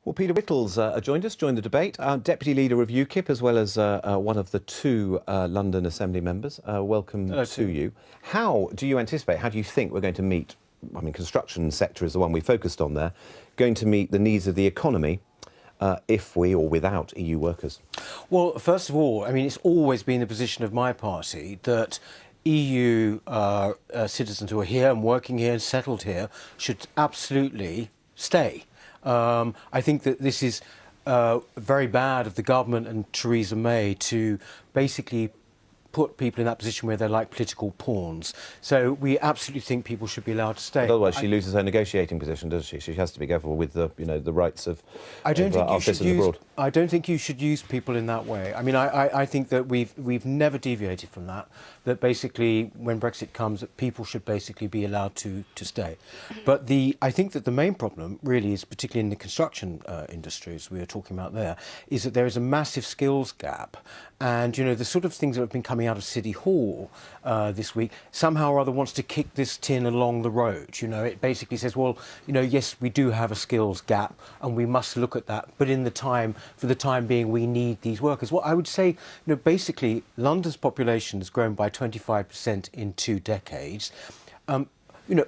Well, Peter Whittle's joined the debate, Deputy Leader of UKIP, as well as one of the two London Assembly members. Welcome to you. How do you think we're going to meet, I mean, construction sector is the one we focused on there, going to meet the needs of the economy if we or without EU workers? Well, first of all, I mean, it's always been the position of my party that EU citizens who are here and working here and settled here should absolutely stay. I think that this is very bad of the government and Theresa May to basically put people in that position where they're like political pawns. So we absolutely think people should be allowed to stay. But otherwise, she loses her negotiating position, doesn't she? She has to be careful with the, the rights of our citizens abroad. I don't think you should use people in that way. I mean, I think that we've never deviated from that. That basically, when Brexit comes, that people should basically be allowed to stay. But I think that the main problem really is, particularly in the construction industries we were talking about there, is that there is a massive skills gap. And, the sort of things that have been coming out of City Hall this week, somehow or other wants to kick this tin along the road. It basically says, well, yes, we do have a skills gap and we must look at that. But for the time being, we need these workers. Well, I would say, basically, London's population has grown by 25% in 2 decades.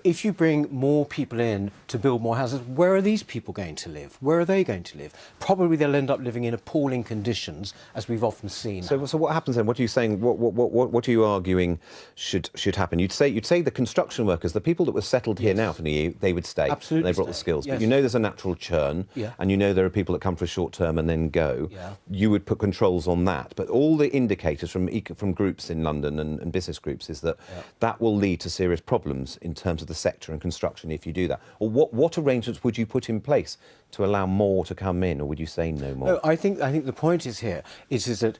If you bring more people in to build more houses, where are these people going to live? Where are they going to live? Probably they'll end up living in appalling conditions, as we've often seen. So what happens then? What are you saying? What are you arguing should happen? You'd say the construction workers, the people that were settled here now from the EU, they would stay. Absolutely, they brought the skills. Yes. But there's a natural churn, and there are people that come for a short term and then go. Yeah. You would put controls on that. But all the indicators from groups in London and business groups is that that will lead to serious problems in terms of the sector and construction if you do that. Or what arrangements would you put in place to allow more to come in, or would you say no more? No, I think the point is that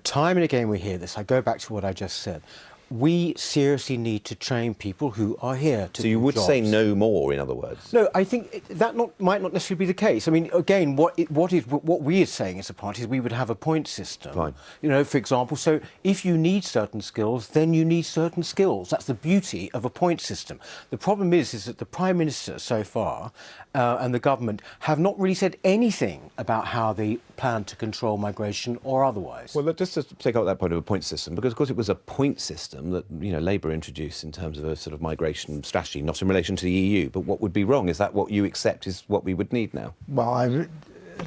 time and again we hear this. I go back to what I just said. We seriously need to train people who are here to do So you would jobs. say no more, in other words? No, I think that might not necessarily be the case. I mean, again, what we are saying as a party is we would have a point system. Fine. For example, so if you need certain skills, then you need certain skills. That's the beauty of a point system. The problem is that the Prime Minister so far and the government have not really said anything about how they plan to control migration or otherwise. Well, just to take out that point of a point system, because of course it was a point system that Labour introduced in terms of a sort of migration strategy, not in relation to the EU. But what would be wrong? Is that what you accept is what we would need now? Well,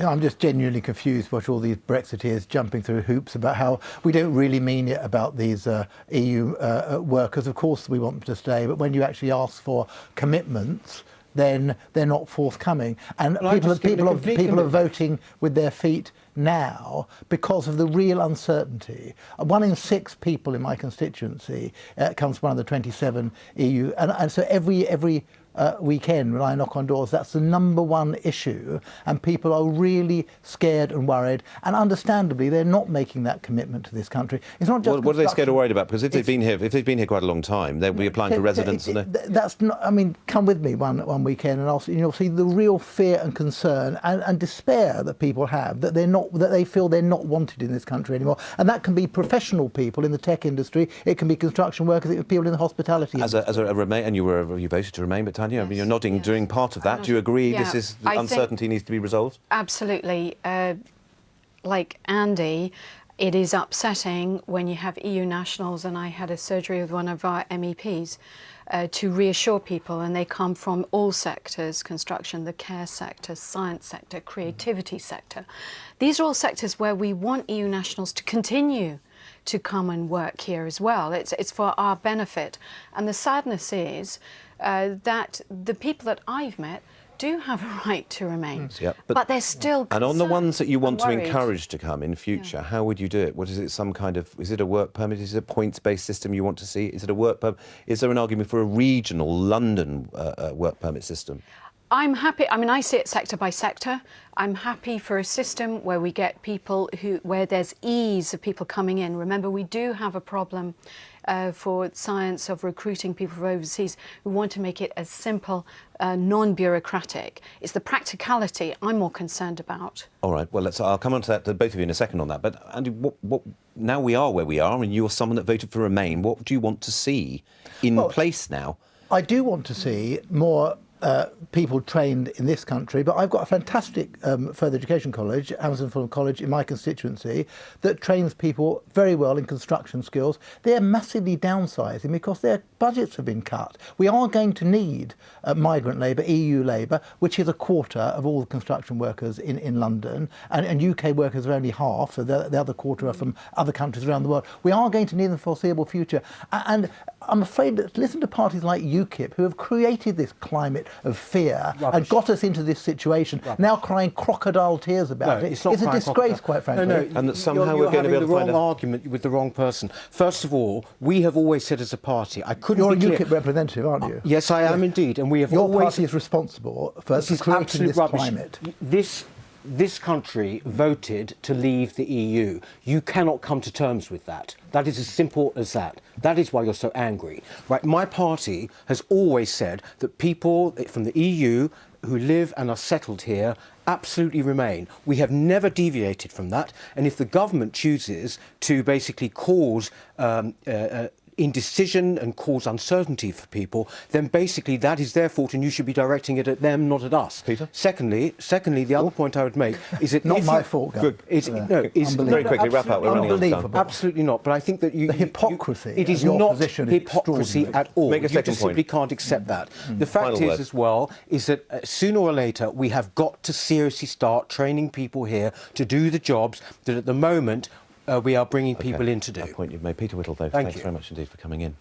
I'm just genuinely confused watch all these Brexiteers jumping through hoops about how we don't really mean it about these EU workers. Of course we want them to stay, but when you actually ask for commitments, then they're not forthcoming. And people are voting with their feet now because of the real uncertainty. 1 in 6 people in my constituency comes from one of the 27 EU, and so every weekend when I knock on doors, that's the #1 issue, and people are really scared and worried, and understandably they're not making that commitment to this country. It's not just what are they scared or worried about? Because if they've been here quite a long time, they'll be applying for residence. That's not. I mean, come with me one weekend, and you'll see the real fear and concern and despair that people have that they feel they're not wanted in this country anymore, and that can be professional people in the tech industry, it can be construction workers, it can be people in the hospitality industry. As a Remain, and you voted to Remain, but Tanya, I mean, you're nodding during part of that. Do you agree the uncertainty needs to be resolved? Absolutely. Like Andy, it is upsetting when you have EU nationals, and I had a surgery with one of our MEPs to reassure people, and they come from all sectors: construction, the care sector, science sector, creativity sector. These are all sectors where we want EU nationals to continue to come and work here as well. It's for our benefit. And the sadness is that the people that I've met do have a right to remain, but they're still concerned. And on the ones that you want to encourage to come in future, how would you do it? What is it? Is it a work permit? Is it a points-based system you want to see? Is it a work permit? Is there an argument for a regional London work permit system? I'm happy. I mean, I see it sector by sector. I'm happy for a system where we get people where there's ease of people coming in. Remember, we do have a problem for science of recruiting people from overseas. We want to make it as simple, non-bureaucratic. It's the practicality I'm more concerned about. All right. Well, I'll come on to that, to both of you in a second on that. But Andy, now we are where we are, and you're someone that voted for Remain. What do you want to see in place now? I do want to see more people trained in this country, but I've got a fantastic further education college, Amazon Fulham College, in my constituency that trains people very well in construction skills. They're massively downsizing because their budgets have been cut. We are going to need migrant labour, EU labour, which is a quarter of all the construction workers in London, and UK workers are only half, so the other quarter are from other countries around the world. We are going to need them for the foreseeable future. And I'm afraid that listen to parties like UKIP, who have created this climate of fear and got us into this situation, now crying crocodile tears about it. It's a disgrace, quite frankly. No, and that somehow you're we're going to be able to find the wrong argument with the wrong person. First of all, we have always said as a party, I couldn't You're a be clear. UKIP representative, aren't you? Yes, I am indeed, and we have Your always... party is responsible for creating this climate. This country voted to leave the EU. You cannot come to terms with that. That is as simple as that. That is why you're so angry. Right? My party has always said that people from the EU who live and are settled here absolutely remain. We have never deviated from that. And if the government chooses to basically cause indecision and cause uncertainty for people, then basically that is their fault and you should be directing it at them, not at us. Peter? Secondly, the other point I would make is that not my fault. Good. Very quickly, wrap up. We're running out of time. Absolutely not. But I think that the hypocrisy. It is of your not position is hypocrisy at all. Make a You second just point. simply can't accept that. The fact Final is, word. as well, is that sooner or later we have got to seriously start training people here to do the jobs that at the moment we are bringing people in to do. That point you've made. Peter Whittle, though, Thank thanks you. very much indeed for coming in.